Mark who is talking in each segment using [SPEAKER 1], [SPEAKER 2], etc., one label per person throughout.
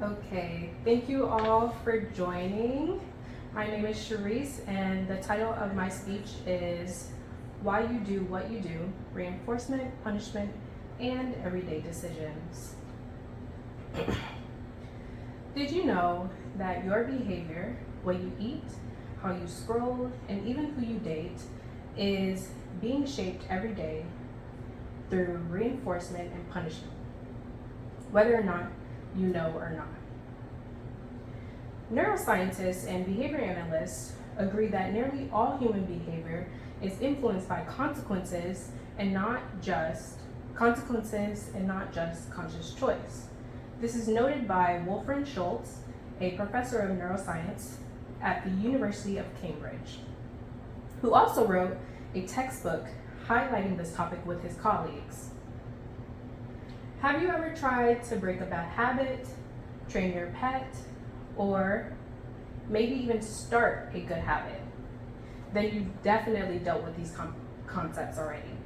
[SPEAKER 1] Okay, thank you all for joining. My name is Charisse, and the title of my speech is Why You Do What You Do, Reinforcement, Punishment, and Everyday Decisions. Did you know that your behavior, what you eat, how you scroll, and even who you date is being shaped every day through reinforcement and punishment, whether or not you know or not? Neuroscientists and behavior analysts agree that nearly all human behavior is influenced by consequences and not just conscious choice. This is noted by Wolfram Schultz, a professor of neuroscience at the University of Cambridge, who also wrote a textbook highlighting this topic with his colleagues. Have you ever tried to break a bad habit, train your pet, or maybe even start a good habit? Then you've definitely dealt with these concepts already.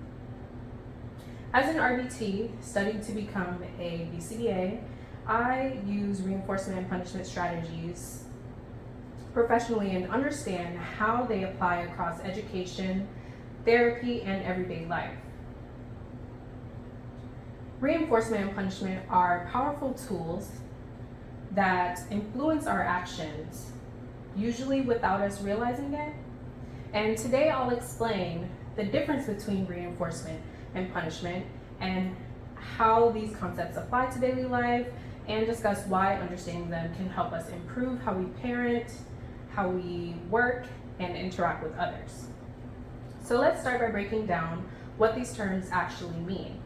[SPEAKER 1] As an RBT studying to become a BCBA, I use reinforcement and punishment strategies professionally and understand how they apply across education, therapy, and everyday life. Reinforcement and punishment are powerful tools that influence our actions, usually without us realizing it. And today I'll explain the difference between reinforcement and punishment and how these concepts apply to daily life, and discuss why understanding them can help us improve how we parent, how we work, and interact with others. So let's start by breaking down what these terms actually mean.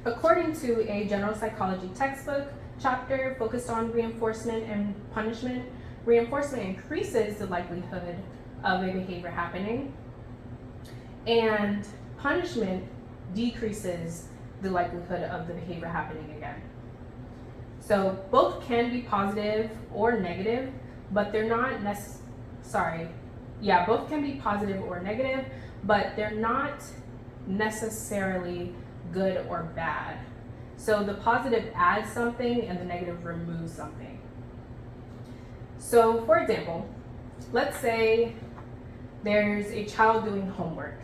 [SPEAKER 1] According to a general psychology textbook chapter focused on reinforcement and punishment, reinforcement increases the likelihood of a behavior happening, and punishment decreases the likelihood of the behavior happening again. So both can be positive or negative, but they're not both can be positive or negative, but they're not necessarily good or bad. So the positive adds something and the negative removes something. So for example, let's say there's a child doing homework.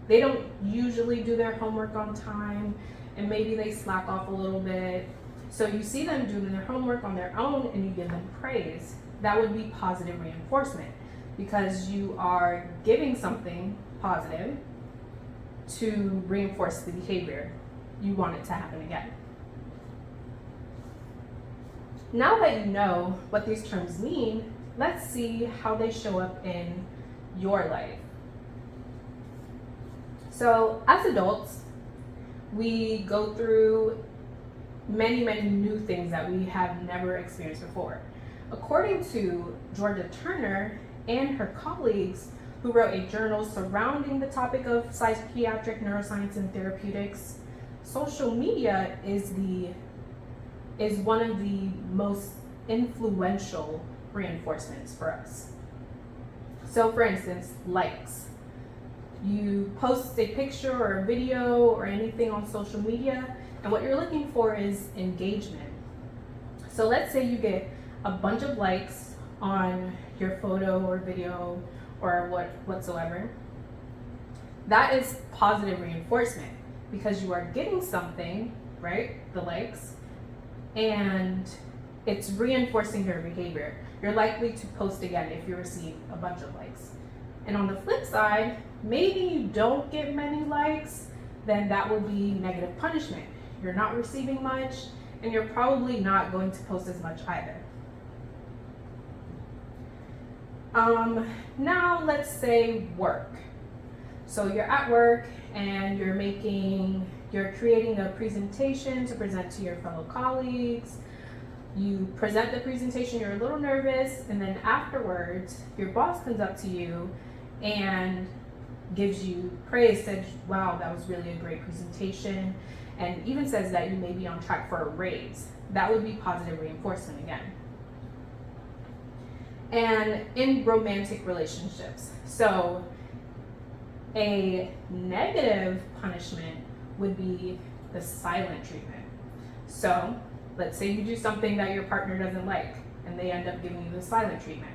[SPEAKER 1] They don't usually do their homework on time, and maybe they slack off a little bit. So you see them doing their homework on their own and you give them praise. That would be positive reinforcement, because you are giving something positive to reinforce the behavior. You want it to happen again. Now that you know what these terms mean, let's see how they show up in your life. So as adults, we go through many new things that we have never experienced before. According to Georgia Turner and her colleagues, who wrote a journal surrounding the topic of psychiatric neuroscience and therapeutics, social media is one of the most influential reinforcements for us. So for instance, likes. You post a picture or a video or anything on social media, and what you're looking for is engagement. So let's say you get a bunch of likes on your photo or video or whatsoever. That is positive reinforcement, because you are getting something, right? The likes, and it's reinforcing your behavior. You're likely to post again if you receive a bunch of likes. And on the flip side, maybe you don't get many likes, then that will be negative punishment. You're not receiving much, and you're probably not going to post as much either. Now let's say work. So you're at work and you're creating a presentation to present to your fellow colleagues. You present the presentation, you're a little nervous, and then afterwards, your boss comes up to you and gives you praise, says, wow, that was really a great presentation, and even says that you may be on track for a raise. That would be positive reinforcement again. And in romantic relationships, so a negative punishment would be the silent treatment. So Let's say you do something that your partner doesn't like and they end up giving you the silent treatment.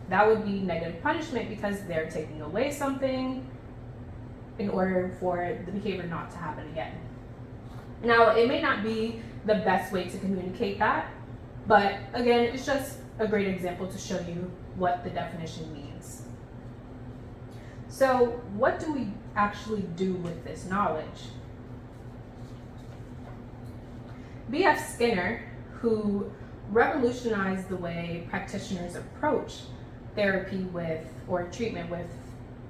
[SPEAKER 1] That would be negative punishment because they're taking away something in order for the behavior not to happen again. Now, it may not be the best way to communicate that, but again, it's just a great example to show you what the definition means. So, what do we actually do with this knowledge? B.F. Skinner, who revolutionized the way practitioners approach therapy with or treatment with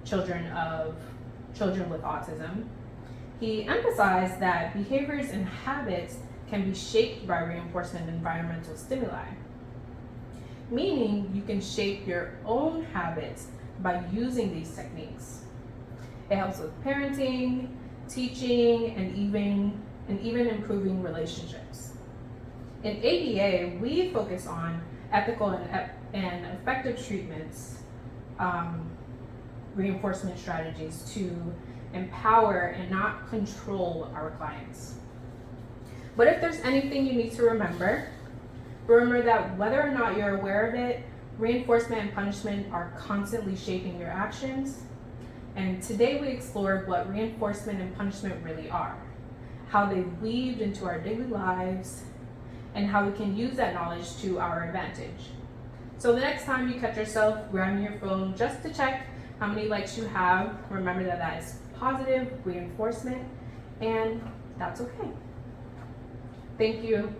[SPEAKER 1] children with autism, he emphasized that behaviors and habits can be shaped by reinforcement environmental stimuli, meaning you can shape your own habits by using these techniques. It helps with parenting, teaching, and even improving relationships. In ABA, we focus on ethical and effective treatments, reinforcement strategies to empower and not control our clients. But if there's anything you need to remember that whether or not you're aware of it, reinforcement and punishment are constantly shaping your actions. And today we explored what reinforcement and punishment really are, how they weaved into our daily lives, and how we can use that knowledge to our advantage. So the next time you catch yourself grabbing your phone just to check how many likes you have, remember that that is positive reinforcement, and that's okay. Thank you.